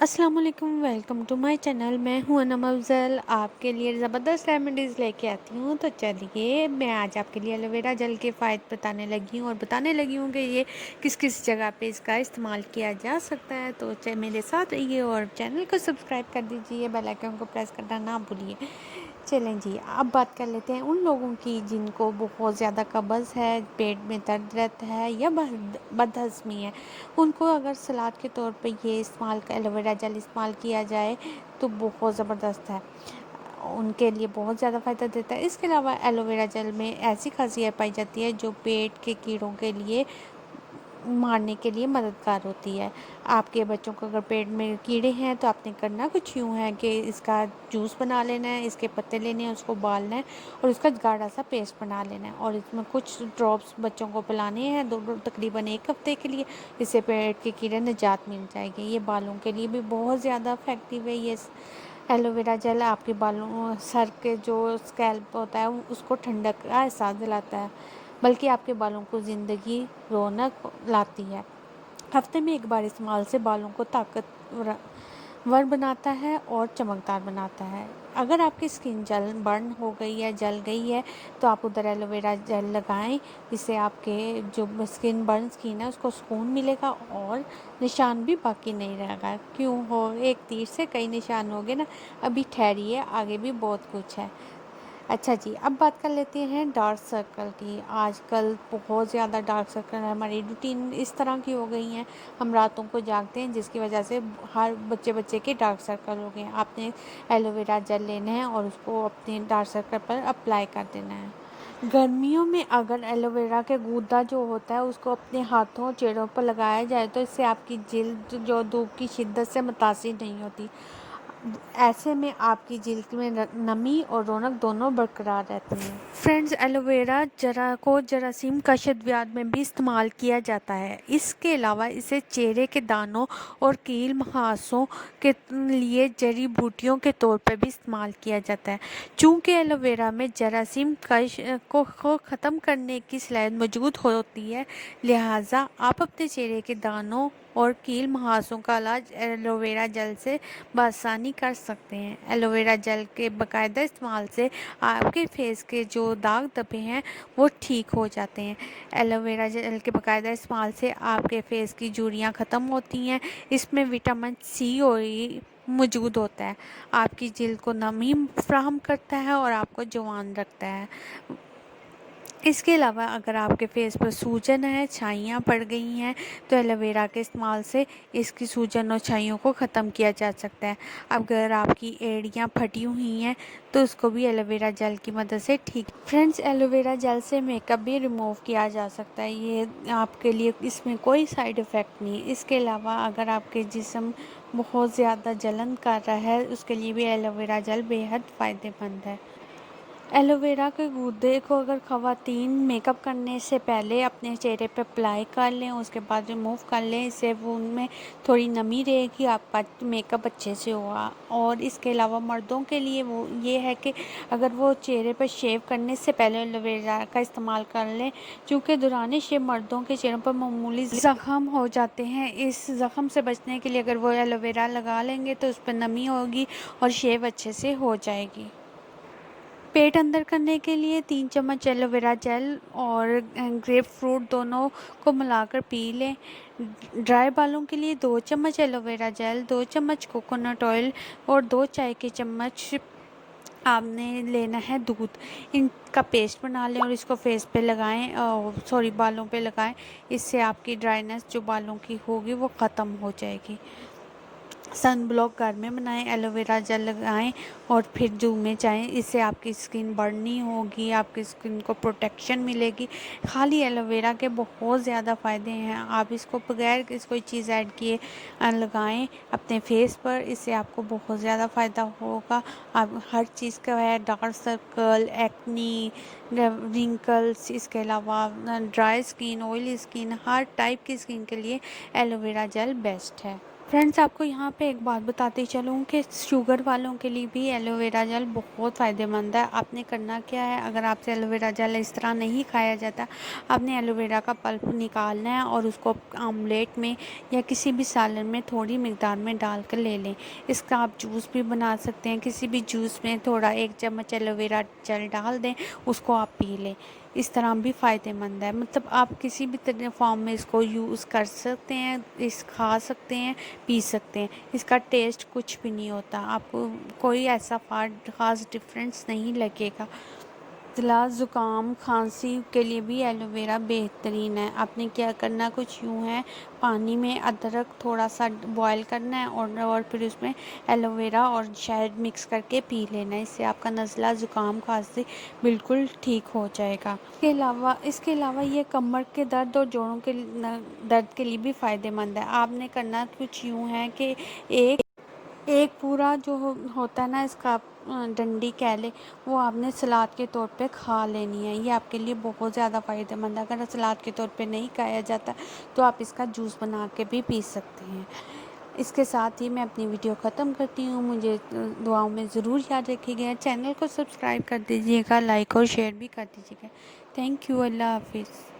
अस्सलाम वालेकुम, welcome to my channel. मैं हूं अनम अफ़ज़ल, आपके लिए ज़बरदस्त रेमेडीज़ लेके आती हूं। तो चलिए मैं आज आपके लिए एलोवेरा जेल के फ़ायदे बताने लगी हूं और बताने लगी हूं कि ये किस किस जगह पे इसका इस्तेमाल किया जा सकता है। तो मेरे साथ रहिए और चैनल को सब्सक्राइब कर दीजिए, बेल आइकन को प्रेस करना ना भूलिए। चलें जी, अब बात कर लेते हैं उन लोगों की जिनको बहुत ज़्यादा कब्ज़ है, पेट में दर्द रहता है या बदहज़मी है। उनको अगर सलाद के तौर पे ये एलोवेरा जेल इस्तेमाल किया जाए तो बहुत ज़बरदस्त है, उनके लिए बहुत ज़्यादा फ़ायदा देता है। इसके अलावा एलोवेरा जेल में ऐसी ख़ासियत पाई जाती है जो पेट के कीड़ों के लिए मारने के लिए मददगार होती है। आपके बच्चों को अगर पेट में कीड़े हैं तो आपने करना कुछ यूँ है कि इसका जूस बना लेना है, इसके पत्ते लेने हैं, उसको उबालना है और उसका गाढ़ा सा पेस्ट बना लेना है और इसमें कुछ ड्रॉप्स बच्चों को पिलाने हैं तकरीबन 1 हफ़्ते के लिए। इससे पेट के कीड़े निजात मिल जाएगी। ये बालों के लिए भी बहुत ज़्यादा इफ़ेक्टिव है। ये एलोवेरा जेल आपके बालों सर के जो स्कैल्प होता है उसको ठंडक का एहसास दिलाता है, बल्कि आपके बालों को ज़िंदगी रौनक लाती है। हफ्ते में 1 बार इस्तेमाल से बालों को ताकतवर बनाता है और चमकदार बनाता है। अगर आपकी स्किन बर्न हो गई है, जल गई है, तो आप उधर एलोवेरा जेल लगाएं। इससे आपके जो स्किन है उसको सुकून मिलेगा और निशान भी बाकी नहीं रहेगा। क्यों हो, एक तीर से कई निशान हो गए ना। अभी ठहरिए, आगे भी बहुत कुछ है। अच्छा जी, अब बात कर लेते हैं डार्क सर्कल की। आजकल बहुत ज़्यादा डार्क सर्कल है, हमारी रूटीन इस तरह की हो गई हैं, हम रातों को जागते हैं जिसकी वजह से हर बच्चे के डार्क सर्कल हो गए हैं। आपने एलोवेरा जेल लेना है और उसको अपने डार्क सर्कल पर अप्लाई कर देना है। गर्मियों में अगर एलोवेरा के गूदा जो होता है उसको अपने हाथों चेहरों पर लगाया जाए तो इससे आपकी जिल्द जो धूप की शिद्दत से मुतासिर नहीं होती। ऐसे में आपकी जिल्द में नमी और रौनक दोनों बरकरार रहती हैं। फ्रेंड्स, एलोवेरा जरासीम कशद्वाद में भी इस्तेमाल किया जाता है। इसके अलावा इसे चेहरे के दानों और कील मुहासों के लिए जड़ी बूटियों के तौर पर भी इस्तेमाल किया जाता है। चूँकि एलोवेरा में जरासीम कश को ख़त्म करने की सलाहियत मौजूद होती है, लिहाजा आप अपने चेहरे के दानों और कील मुहासों का इलाज एलोवेरा जेल से बआसानी कर सकते हैं। एलोवेरा जेल के बाकायदा इस्तेमाल से आपके फेस के जो दाग धब्बे हैं वो ठीक हो जाते हैं। एलोवेरा जेल के बाकायदा इस्तेमाल से आपके फेस की झुर्रियाँ ख़त्म होती हैं। इसमें विटामिन सी और ई मौजूद होता है, आपकी जिल्द को नमी फ्राहम करता है और आपको जवान रखता है। इसके अलावा अगर आपके फेस पर सूजन है, छाइयाँ पड़ गई हैं, तो एलोवेरा के इस्तेमाल से इसकी सूजन और छाइयों को ख़त्म किया जा सकता है। अगर आपकी एड़ियाँ फटी हुई हैं तो उसको भी एलोवेरा जेल की मदद से ठीक। फ्रेंड्स, एलोवेरा जेल से मेकअप भी रिमूव किया जा सकता है। ये आपके लिए इसमें कोई साइड इफ़ेक्ट नहीं। इसके अलावा अगर आपके जिस्म बहुत ज़्यादा जलन कर रहा है उसके लिए भी एलोवेरा जेल बेहद फ़ायदेमंद है। एलोवेरा के गूदे को अगर ख़वातीन मेकअप करने से पहले अपने चेहरे पे अप्लाई कर लें, उसके बाद रिमूव कर लें, इससे वो उनमें थोड़ी नमी रहेगी, आपका मेकअप अच्छे से होगा। और इसके अलावा मर्दों के लिए वो ये है कि अगर वो चेहरे पर शेव करने से पहले एलोवेरा का इस्तेमाल कर लें, क्योंकि दौरान शेव मर्दों के चेहरों पर मामूली ज़ख़म हो जाते हैं। इस ज़ख़म से बचने के लिए अगर वो एलोवेरा लगा लेंगे तो उस पर नमी होगी और शेव अच्छे से हो जाएगी। पेट अंदर करने के लिए 3 चम्मच एलोवेरा जेल और ग्रेप फ्रूट दोनों को मिलाकर पी लें। ड्राई बालों के लिए 2 चम्मच एलोवेरा जेल, 2 चम्मच कोकोनट ऑयल और 2 चाय के चम्मच आपने लेना है दूध। इनका पेस्ट बना लें और इसको फेस पे लगाएं, बालों पे लगाएं। इससे आपकी ड्राइनेस जो बालों की होगी वो ख़त्म हो जाएगी। सन ब्लॉक घर में बनाएं, एलोवेरा जेल लगाएं और फिर जूम में जाएं। इससे आपकी स्किन बर्न नहीं होगी, आपकी स्किन को प्रोटेक्शन मिलेगी। खाली एलोवेरा के बहुत ज़्यादा फ़ायदे हैं। आप इसको बगैर कोई चीज़ ऐड किए लगाएं अपने फेस पर, इससे आपको बहुत ज़्यादा फ़ायदा होगा। आप हर चीज़ का है, डार्क सर्कल, एक्नी, रिंकल्स, इसके अलावा ड्राई स्किन, ऑयली स्किन, हर टाइप की स्किन के लिए एलोवेरा जेल बेस्ट है। फ्रेंड्स, आपको यहाँ पे एक बात बताती चलूँ कि शुगर वालों के लिए भी एलोवेरा जेल बहुत फ़ायदेमंद है। आपने करना क्या है, अगर आपसे एलोवेरा जेल इस तरह नहीं खाया जाता, आपने एलोवेरा का पल्प निकालना है और उसको आमलेट में या किसी भी सालन में थोड़ी मिकदार में डाल कर ले लें। इसका आप जूस भी बना सकते हैं। किसी भी जूस में थोड़ा 1 चम्मच एलोवेरा जेल डाल दें, उसको आप पी लें। इस तरह भी फ़ायदेमंद है। मतलब आप किसी भी तरह फॉर्म में इसको यूज़ कर सकते हैं, खा सकते हैं, पी सकते हैं। इसका टेस्ट कुछ भी नहीं होता, आपको कोई ऐसा ख़ास डिफरेंस नहीं लगेगा। नज़ला, ज़ुकाम, खांसी के लिए भी एलोवेरा बेहतरीन है। आपने क्या करना, कुछ यूँ है, पानी में अदरक थोड़ा सा बॉयल करना है और फिर उसमें एलोवेरा और शहद मिक्स करके पी लेना है। इससे आपका नज़ला, ज़ुकाम, खांसी बिल्कुल ठीक हो जाएगा। इसके अलावा ये कमर के दर्द और जोड़ों के दर्द के लिए भी फ़ायदेमंद है। आपने करना कुछ यूँ है कि एक एक पूरा जो होता है ना, इसका डंडी कह लें, वो आपने सलाद के तौर पे खा लेनी है। ये आपके लिए बहुत ज़्यादा फ़ायदेमंद है। अगर सलाद के तौर पे नहीं खाया जाता तो आप इसका जूस बना के भी पी सकते हैं। इसके साथ ही मैं अपनी वीडियो ख़त्म करती हूँ। मुझे दुआओं में ज़रूर याद रखिएगा। चैनल को सब्सक्राइब कर दीजिएगा, लाइक और शेयर भी कर दीजिएगा। Thank you. अल्लाह हाफिज़।